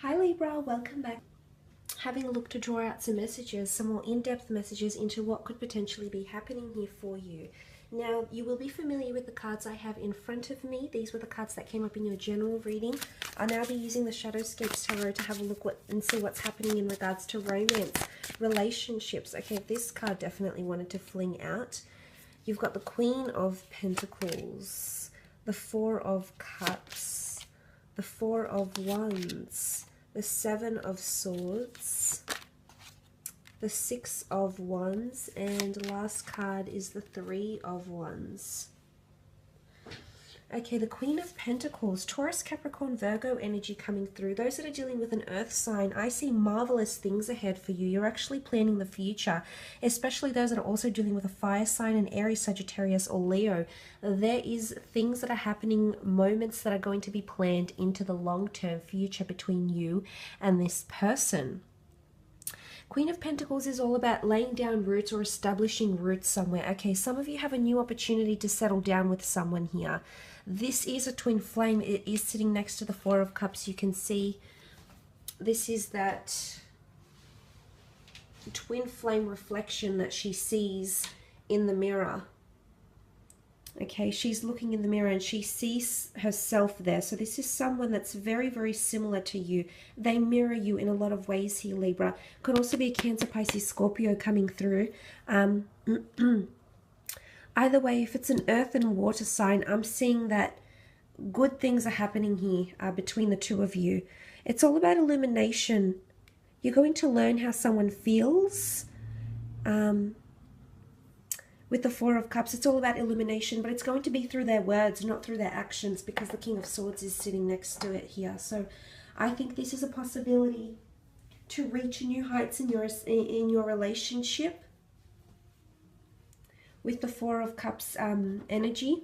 Hi Libra, welcome back. Having a look to draw out some messages, some more in-depth messages into what could potentially be happening here for you. Now, you will be familiar with the cards I have in front of me. These were the cards that came up in your general reading. I'll now be using the Shadowscapes Tarot to have a look and see what's happening in regards to romance, relationships. Okay, this card definitely wanted to fling out. You've got the Queen of Pentacles, the Four of Cups, the Four of Wands, the Seven of Swords, the Six of Wands, and last card is the Three of Wands. Okay, the Queen of Pentacles, Taurus, Capricorn, Virgo energy coming through. Those that are dealing with an earth sign, I see marvelous things ahead for you. You're actually planning the future, especially those that are also dealing with a fire sign, an Aries, Sagittarius, or Leo. There is things that are happening, moments that are going to be planned into the long-term future between you and this person. Queen of Pentacles is all about laying down roots or establishing roots somewhere. Okay, some of you have a new opportunity to settle down with someone here. This is a twin flame. It is sitting next to the Four of Cups. You can see this is that twin flame reflection that she sees in the mirror. Okay, she's looking in the mirror and she sees herself there. So this is someone that's very, very similar to you. They mirror you in a lot of ways here, Libra. Could also be a Cancer, Pisces, Scorpio coming through. Either way, if it's an earth and water sign, I'm seeing that good things are happening here between the two of you. It's all about illumination. You're going to learn how someone feels. With the Four of Cups, it's all about illumination, but it's going to be through their words, not through their actions, because the King of Swords is sitting next to it here. So I think this is a possibility to reach new heights in your relationship with the Four of Cups energy.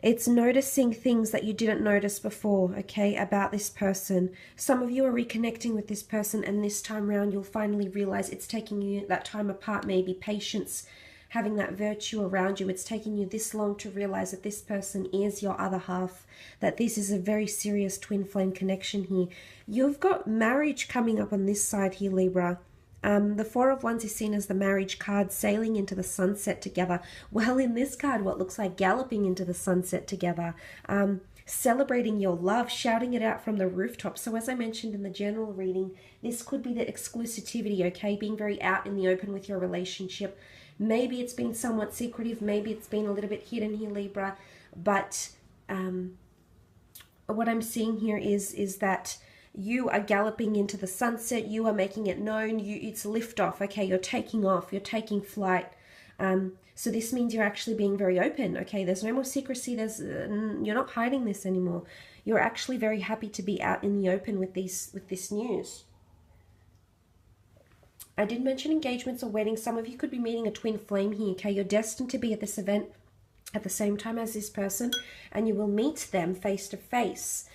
It's noticing things that you didn't notice before, okay, about this person. Some of you are reconnecting with this person, and this time around you'll finally realize it's taking you that time apart, maybe patience, having that virtue around you. It's taking you this long to realize that this person is your other half, that this is a very serious twin flame connection here. You've got marriage coming up on this side here, Libra. The Four of Wands is seen as the marriage card, sailing into the sunset together. Well, in this card, what looks like galloping into the sunset together, celebrating your love, shouting it out from the rooftop. So as I mentioned in the general reading, this could be the exclusivity, okay? Being very out in the open with your relationship. Maybe it's been somewhat secretive. Maybe it's been a little bit hidden here, Libra. But what I'm seeing here is that you are galloping into the sunset. You are making it known. It's liftoff. Okay, you're taking off. You're taking flight. So this means you're actually being very open. Okay, there's no more secrecy. You're not hiding this anymore. You're actually very happy to be out in the open with this news. I did mention engagements or weddings. Some of you could be meeting a twin flame here. Okay, you're destined to be at this event at the same time as this person, and you will meet them face to face.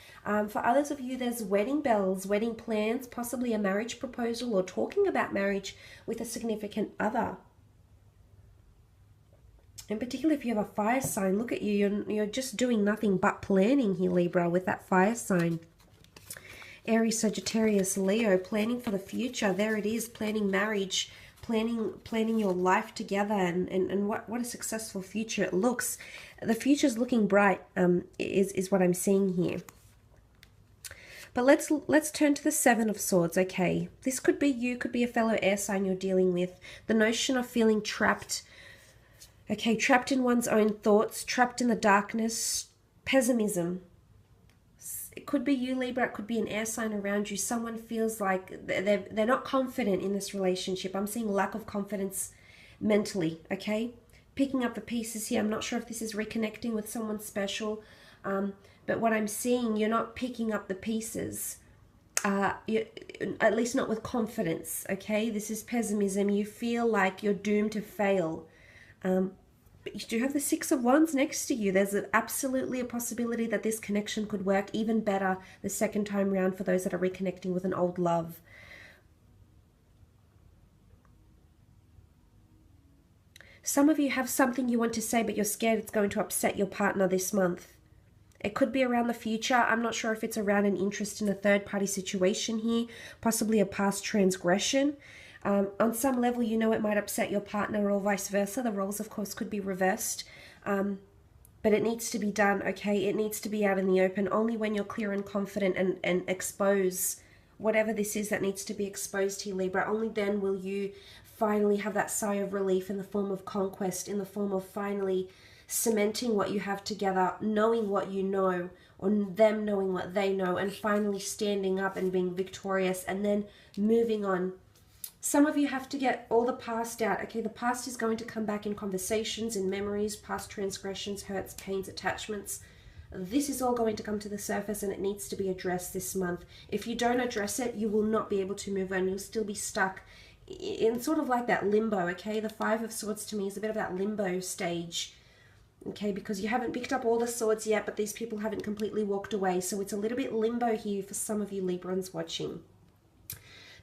For others of you, there's wedding bells, wedding plans, possibly a marriage proposal, or talking about marriage with a significant other. In particular, if you have a fire sign, look at you. You're just doing nothing but planning here, Libra, with that fire sign. Aries, Sagittarius, Leo, planning for the future. There it is, planning marriage, planning your life together, and what a successful future it looks. The future's looking bright, is what I'm seeing here. But let's turn to the Seven of Swords, okay? This could be you, could be a fellow air sign you're dealing with. The notion of feeling trapped, okay, trapped in one's own thoughts, trapped in the darkness, pessimism. It could be you, Libra, it could be an air sign around you. Someone feels like they're not confident in this relationship. I'm seeing lack of confidence mentally, okay? Picking up the pieces here. I'm not sure if this is reconnecting with someone special, but what I'm seeing, you're not picking up the pieces, at least not with confidence, okay? This is pessimism. You feel like you're doomed to fail. But you do have the Six of Wands next to you. There's absolutely a possibility that this connection could work even better the second time round for those that are reconnecting with an old love. Some of you have something you want to say, but you're scared it's going to upset your partner this month. It could be around the future. I'm not sure if it's around an interest in a third-party situation here, possibly a past transgression. On some level, you know, it might upset your partner or vice versa. The roles, of course, could be reversed. But it needs to be done, okay? It needs to be out in the open. Only when you're clear and confident and expose whatever this is that needs to be exposed here, Libra. Only then will you finally have that sigh of relief in the form of conquest, in the form of finally cementing what you have together, knowing what you know, or them knowing what they know, and finally standing up and being victorious, and then moving on. Some of you have to get all the past out, okay? The past is going to come back in conversations, in memories, past transgressions, hurts, pains, attachments. This is all going to come to the surface, and it needs to be addressed this month. If you don't address it, you will not be able to move on. You'll still be stuck in sort of like that limbo, okay? The Five of Swords to me is a bit of that limbo stage, okay? Because you haven't picked up all the swords yet, but these people haven't completely walked away. So it's a little bit limbo here for some of you Librans watching.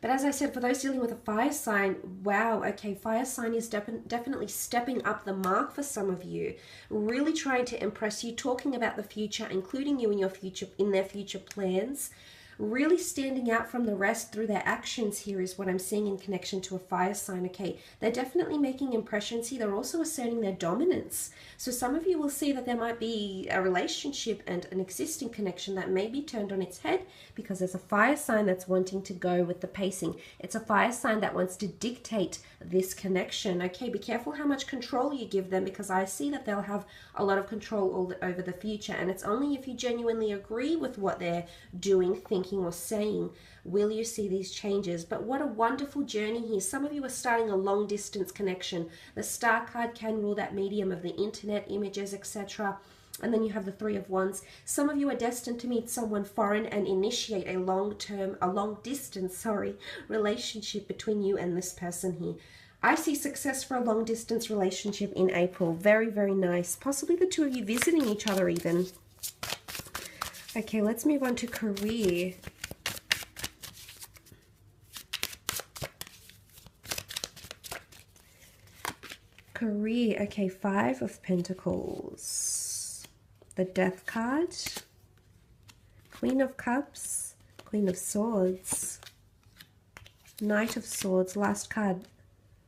But as I said, for those dealing with a fire sign, wow, okay, fire sign is definitely stepping up the mark for some of you, really trying to impress you, talking about the future, including you in your future, in their future plans, really standing out from the rest through their actions here is what I'm seeing in connection to a fire sign, okay? They're definitely making impressions here. They're also asserting their dominance. So some of you will see that there might be a relationship and an existing connection that may be turned on its head because there's a fire sign that's wanting to go with the pacing. It's a fire sign that wants to dictate this connection, okay? Be careful how much control you give them, because I see that they'll have a lot of control over the future, and it's only if you genuinely agree with what they're doing, thinking, or saying will you see these changes. But what a wonderful journey here. Some of you are starting a long distance connection. The Star card can rule that medium of the internet, images, etc. And then you have the Three of Wands. Some of you are destined to meet someone foreign and initiate a long distance relationship between you and this person here. I see success for a long distance relationship in April. Very, very nice. Possibly the two of you visiting each other even. Okay, let's move on to career. Career, okay, Five of Pentacles. The Death card. Queen of Cups. Queen of Swords. Knight of Swords, last card.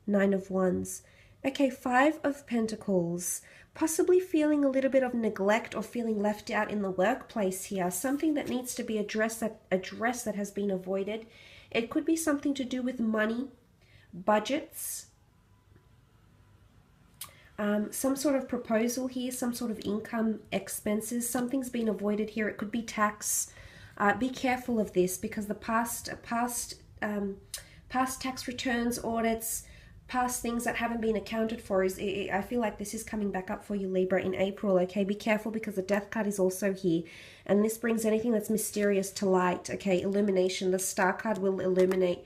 Nine of Wands. Okay, Five of Pentacles. Possibly feeling a little bit of neglect or feeling left out in the workplace here. Something that needs to be addressed that has been avoided. It could be something to do with money, budgets, some sort of proposal here, some sort of income, expenses. Something's been avoided here. It could be tax. Be careful of this, because the past tax returns, audits, past things that haven't been accounted for I feel like this is coming back up for you, Libra, in April, okay? Be careful, because the Death card is also here, and this brings anything that's mysterious to light, okay? Illumination. The Star card will illuminate.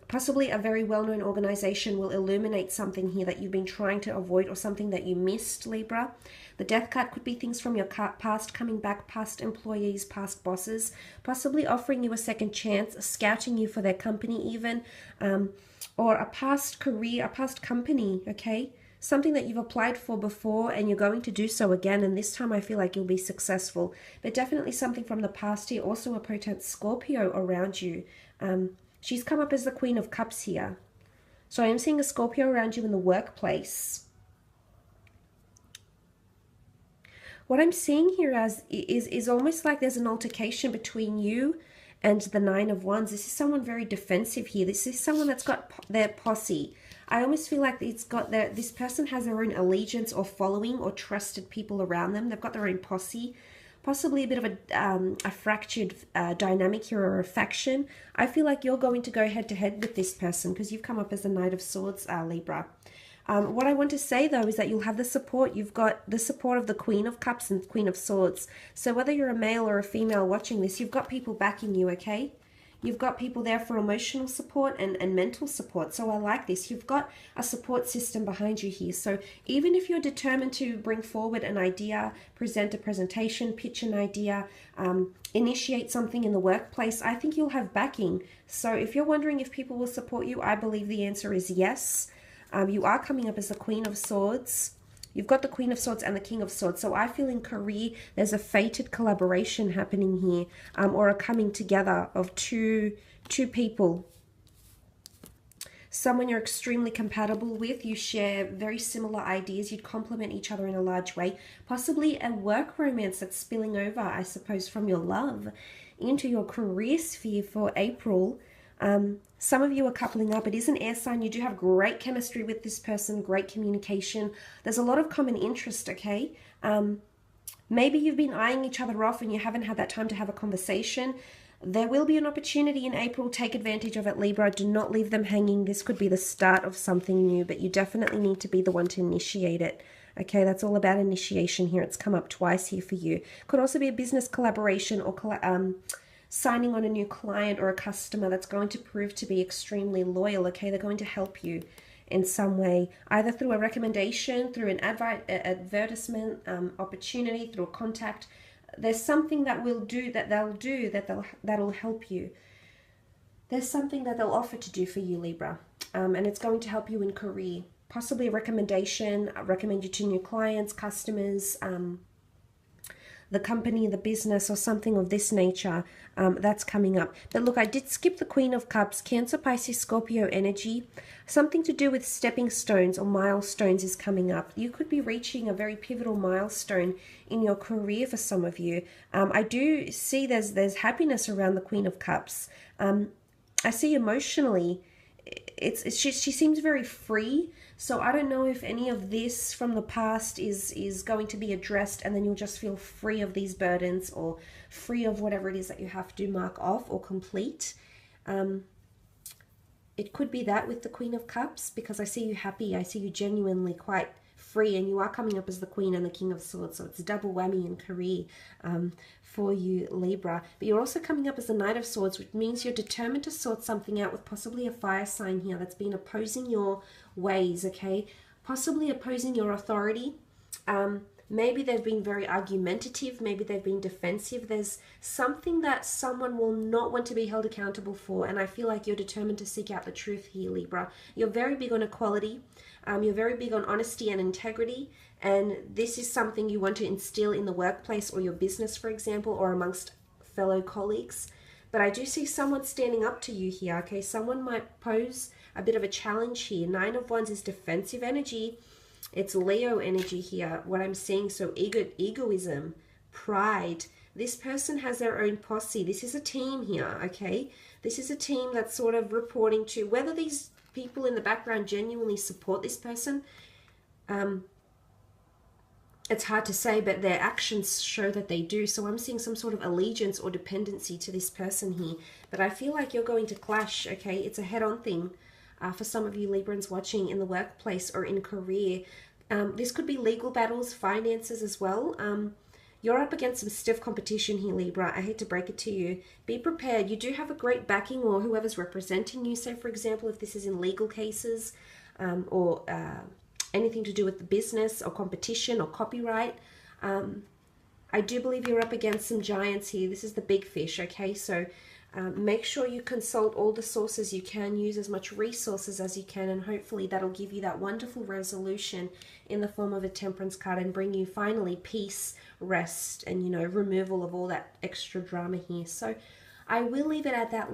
Possibly a very well-known organization will illuminate something here that you've been trying to avoid, or something that you missed, Libra. The Death card could be things from your past coming back, past employees, past bosses, possibly offering you a second chance, scouting you for their company even, or a past career, a past company, okay? Something that you've applied for before and you're going to do so again, and this time I feel like you'll be successful. But definitely something from the past here. Also a potent Scorpio around you. She's come up as the Queen of Cups here. So I am seeing a Scorpio around you in the workplace. What I'm seeing here is almost like there's an altercation between you and the Nine of Wands. This is someone very defensive here. This is someone that's got their posse. I almost feel like this person has their own allegiance or following or trusted people around them. They've got their own posse. Possibly a bit of a fractured dynamic here, or a faction. I feel like you're going to go head to head with this person, because you've come up as the Knight of Swords, Libra. What I want to say, though, is that you'll have the support. You've got the support of the Queen of Cups and Queen of Swords. So whether you're a male or a female watching this, you've got people backing you, okay? You've got people there for emotional support and mental support. So I like this. You've got a support system behind you here. So even if you're determined to bring forward an idea, present a presentation, pitch an idea, initiate something in the workplace, I think you'll have backing. So if you're wondering if people will support you, I believe the answer is yes. You are coming up as the Queen of Swords. You've got the Queen of Swords and the King of Swords. So I feel in career, there's a fated collaboration happening here, or a coming together of two people. Someone you're extremely compatible with. You share very similar ideas. You'd complement each other in a large way. Possibly a work romance that's spilling over, I suppose, from your love into your career sphere for April. Some of you are coupling up. It is an air sign. You do have great chemistry with this person, great communication. There's a lot of common interest, okay? Maybe you've been eyeing each other off and you haven't had that time to have a conversation. There will be an opportunity in April. Take advantage of it, Libra. Do not leave them hanging. This could be the start of something new, but you definitely need to be the one to initiate it. Okay, that's all about initiation here. It's come up twice here for you. Could also be a business collaboration or signing on a new client or a customer that's going to prove to be extremely loyal, okay? They're going to help you in some way, either through a recommendation, through an advertisement, opportunity, through a contact. There's something that that'll help you. There's something that they'll offer to do for you, Libra, and it's going to help you in career. Possibly a recommendation, recommend you to new clients, customers, the company, the business, or something of this nature. That's coming up. But look, I did skip the Queen of Cups. Cancer, Pisces, Scorpio energy. Something to do with stepping stones or milestones is coming up. You could be reaching a very pivotal milestone in your career for some of you. I do see there's happiness around the Queen of Cups. I see emotionally, she seems very free. So I don't know if any of this from the past is going to be addressed, and then you'll just feel free of these burdens or free of whatever it is that you have to mark off or complete. It could be that with the Queen of Cups, because I see you happy. I see you genuinely quite free, and you are coming up as the Queen and the King of Swords. So it's a double whammy in career for you, Libra. But you're also coming up as the Knight of Swords, which means you're determined to sort something out with possibly a fire sign here that's been opposing your ways, okay? Possibly opposing your authority. Maybe they've been very argumentative. Maybe they've been defensive. There's something that someone will not want to be held accountable for, and I feel like you're determined to seek out the truth here, Libra. You're very big on equality. You're very big on honesty and integrity, and this is something you want to instill in the workplace or your business, for example, or amongst fellow colleagues. But I do see someone standing up to you here, okay? Someone might pose a bit of a challenge here. Nine of Wands is defensive energy. It's Leo energy here, what I'm seeing. So egoism, pride. This person has their own posse. This is a team here, okay? This is a team that's sort of reporting to, whether these people in the background genuinely support this person, it's hard to say, but their actions show that they do. So I'm seeing some sort of allegiance or dependency to this person here. But I feel like you're going to clash, okay? It's a head-on thing for some of you Librans watching in the workplace or in career. This could be legal battles, finances as well. You're up against some stiff competition here, Libra. I hate to break it to you. Be prepared. You do have a great backing, or whoever's representing you. Say, for example, if this is in legal cases or anything to do with the business or competition or copyright. I do believe you're up against some giants here. This is the big fish, okay? So make sure you consult all the sources you can, use as much resources as you can, and hopefully that'll give you that wonderful resolution in the form of a Temperance card and bring you finally peace, rest, and, you know, removal of all that extra drama here. So I will leave it at that, Libra.